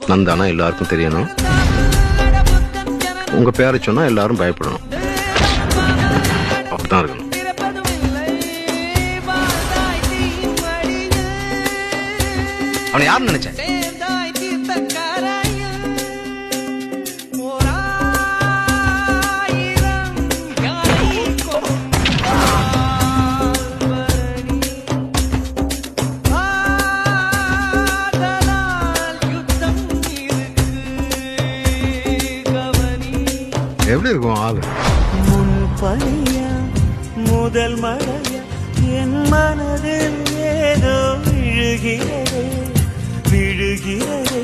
நந்தானா எல்லாருக்கும் தெரியணும். உங்க பேரை சொன்னா எல்லாரும் பயப்படணும். அப்படிதான் இருக்கணும். அவனை யாருன்னு நினைச்சேன்? எப்படி இருக்கும் ஆளு? முன் பனியா முதல் மழையா என் மனதில் ஏதோ விழுகிறதே விழுகிறதே